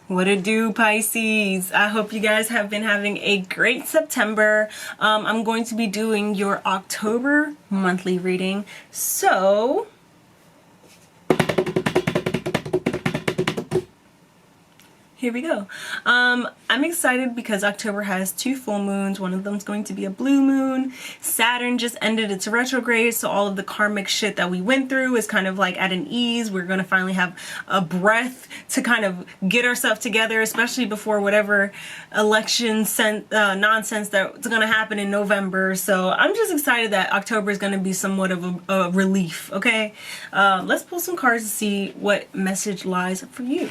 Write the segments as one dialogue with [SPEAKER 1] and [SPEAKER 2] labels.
[SPEAKER 1] What it do, Pisces? I hope you guys have been having a great September. I'm going to be doing your October monthly reading. So, here we go. I'm excited because October has 2 full moons. One of them is going to be a blue moon. Saturn just ended its retrograde, so all of the karmic shit that we went through is kind of like at an ease. We're going to finally have a breath to kind of get ourselves together, especially before whatever election nonsense that's going to happen in November. So I'm just excited that October is going to be somewhat of a relief, okay? Let's pull some cards to see what message lies for you.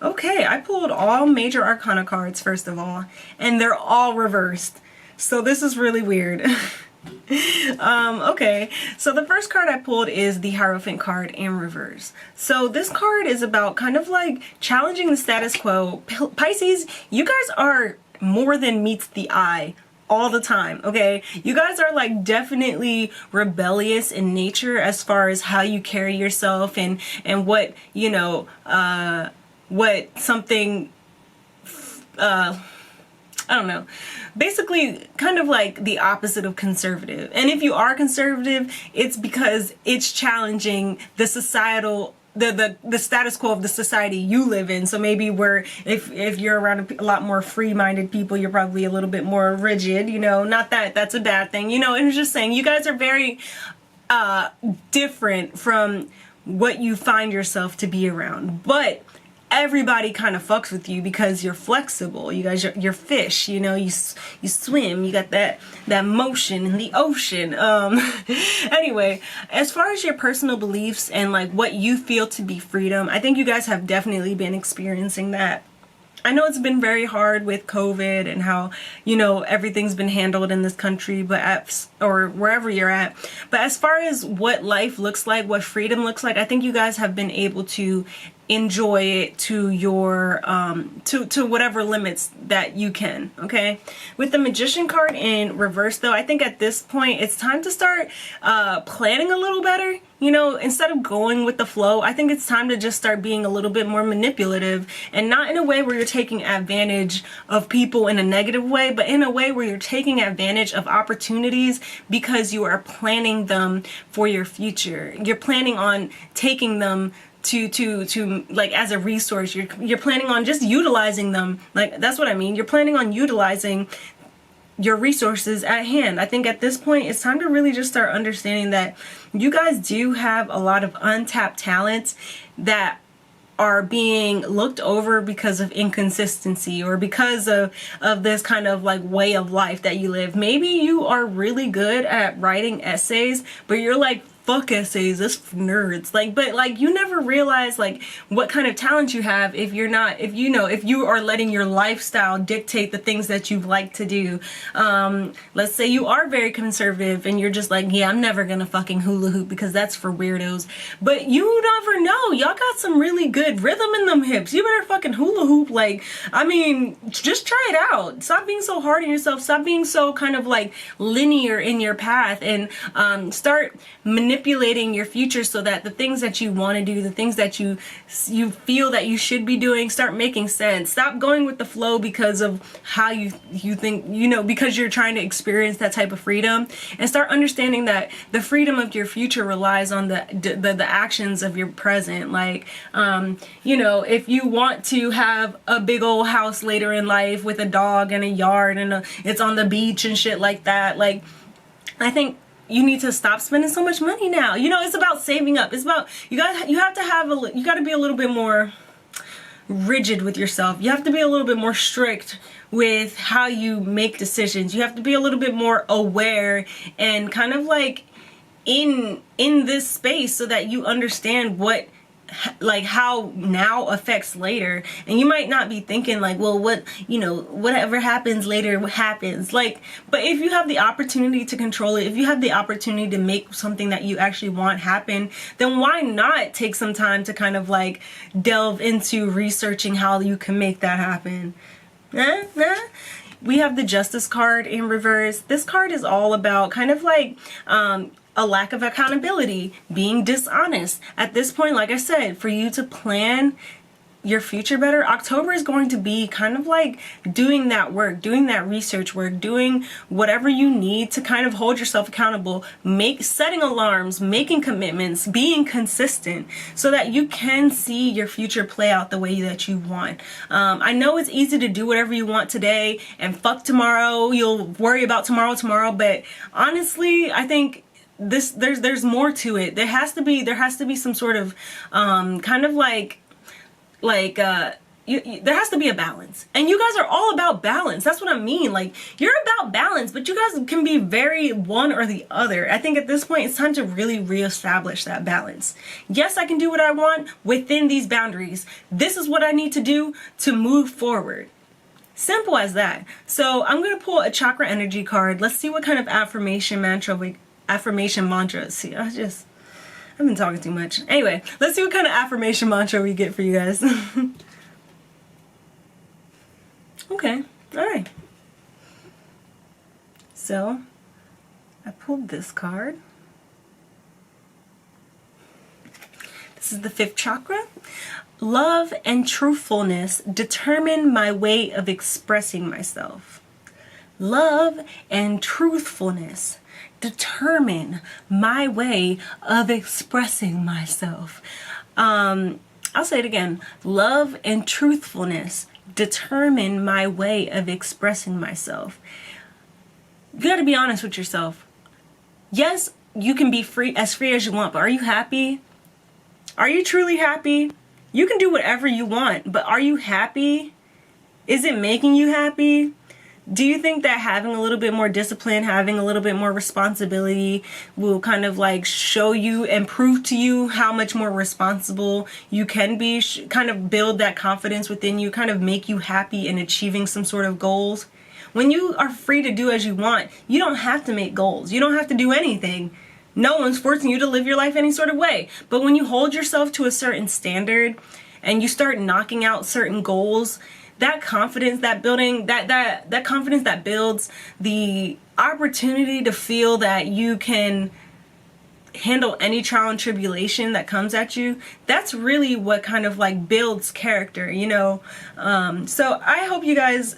[SPEAKER 1] Okay, I pulled all major arcana cards first of all, and they're all reversed. So this is really weird. Okay, so the first card I pulled is the Hierophant card in reverse. So this card is about kind of like challenging the status quo. Pisces, you guys are more than meets the eye all the time, okay? You guys are like definitely rebellious in nature as far as how you carry yourself and what, you know, what something, I don't know, basically kind of like the opposite of conservative. And if you are conservative, it's because it's challenging the societal, the status quo of the society you live in. So maybe if you're around a lot more free-minded people, you're probably a little bit more rigid, you know, not that that's a bad thing, you know. And it's just saying you guys are very different from what you find yourself to be around. But everybody kind of fucks with you because you're flexible. You guys, you're fish, you know, you swim, you got that motion in the ocean. Anyway, as far as your personal beliefs and like what you feel to be freedom, I think you guys have definitely been experiencing that. I know it's been very hard with COVID and how, you know, everything's been handled in this country, or wherever you're at. But as far as what life looks like, what freedom looks like, I think you guys have been able to enjoy it to your to whatever limits that you can. Okay, with the Magician card in reverse though, I think at this point it's time to start planning a little better. You know, instead of going with the flow, I think it's time to just start being a little bit more manipulative, and not in a way where you're taking advantage of people in a negative way, but in a way where you're taking advantage of opportunities because you are planning them for your future. You're planning on taking them to like as a resource. You're planning on just utilizing them. Like, that's what I mean. You're planning on utilizing your resources at hand. I think at this point it's time to really just start understanding that you guys do have a lot of untapped talents that are being looked over because of inconsistency or because of this kind of like way of life that you live. Maybe you are really good at writing essays, but you're like, fuck essays, that's for nerds. Like, but like you never realize like what kind of talent you have if you are letting your lifestyle dictate the things that you like to do. Let's say you are very conservative and you're just like, yeah, I'm never gonna fucking hula hoop because that's for weirdos. But you never know, y'all got some really good rhythm in them hips. You better fucking hula hoop. Like, I mean, just try it out. Stop being so hard on yourself. Stop being so kind of like linear in your path, and start manipulating your future so that the things that you want to do, the things that you feel that you should be doing, start making sense. Stop going with the flow because of how you think, you know, because you're trying to experience that type of freedom, and start understanding that the freedom of your future relies on the actions of your present. Like, you know, if you want to have a big old house later in life with a dog and a yard and it's on the beach and shit like that, like, I think you need to stop spending so much money now. You know, it's about saving up. It's about, you got to be a little bit more rigid with yourself. You have to be a little bit more strict with how you make decisions. You have to be a little bit more aware and kind of like in this space so that you understand what, like, how now affects later. And you might not be thinking like, well, what, you know, whatever happens later, what happens, like, but if you have the opportunity to control it, if you have the opportunity to make something that you actually want happen, then why not take some time to kind of like delve into researching how you can make that happen? We have the Justice card in reverse. This card is all about kind of like a lack of accountability, being dishonest. At this point, like I said, for you to plan your future better, October is going to be kind of like doing that work, doing that research work, doing whatever you need to kind of hold yourself accountable, setting alarms, making commitments, being consistent so that you can see your future play out the way that you want. I know it's easy to do whatever you want today and fuck tomorrow. You'll worry about tomorrow, but honestly, I think there's more to it. There has to be some sort of kind of there has to be a balance, and you guys are all about balance. That's what I mean. Like, you're about balance, but you guys can be very one or the other. I think at this point it's time to really reestablish that balance. Yes, I can do what I want within these boundaries. This is what I need to do to move forward. Simple as that. So I'm gonna pull a chakra energy card. Let's see what kind of affirmation mantra. See, I've been talking too much. Anyway, let's see what kind of affirmation mantra we get for you guys. Okay, alright. So, I pulled this card. This is the 5th chakra. Love and truthfulness determine my way of expressing myself. Love and truthfulness determine my way of expressing myself. I'll say it again. Love and truthfulness determine my way of expressing myself. You got to be honest with yourself. Yes, you can be free as you want, but are you happy? Are you truly happy? You can do whatever you want, but are you happy? Is it making you happy? Do you think that having a little bit more discipline, having a little bit more responsibility will kind of like show you and prove to you how much more responsible you can be, kind of build that confidence within you, kind of make you happy in achieving some sort of goals? When you are free to do as you want, you don't have to make goals. You don't have to do anything. No one's forcing you to live your life any sort of way. But when you hold yourself to a certain standard and you start knocking out certain goals, that confidence, that confidence that builds the opportunity to feel that you can handle any trial and tribulation that comes at you, that's really what kind of like builds character, you know? So I hope you guys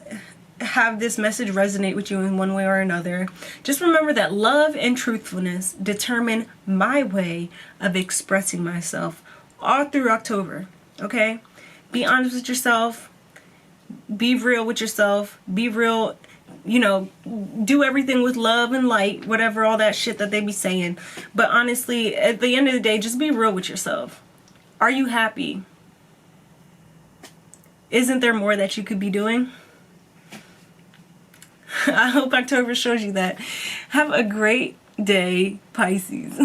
[SPEAKER 1] have this message resonate with you in one way or another. Just remember that love and truthfulness determine my way of expressing myself all through October, okay? Be honest with yourself. Be real with yourself. Be real, you know, do everything with love and light, whatever, all that shit that they be saying. But honestly, at the end of the day, just be real with yourself. Are you happy? Isn't there more that you could be doing? I hope October shows you that. Have a great day, Pisces.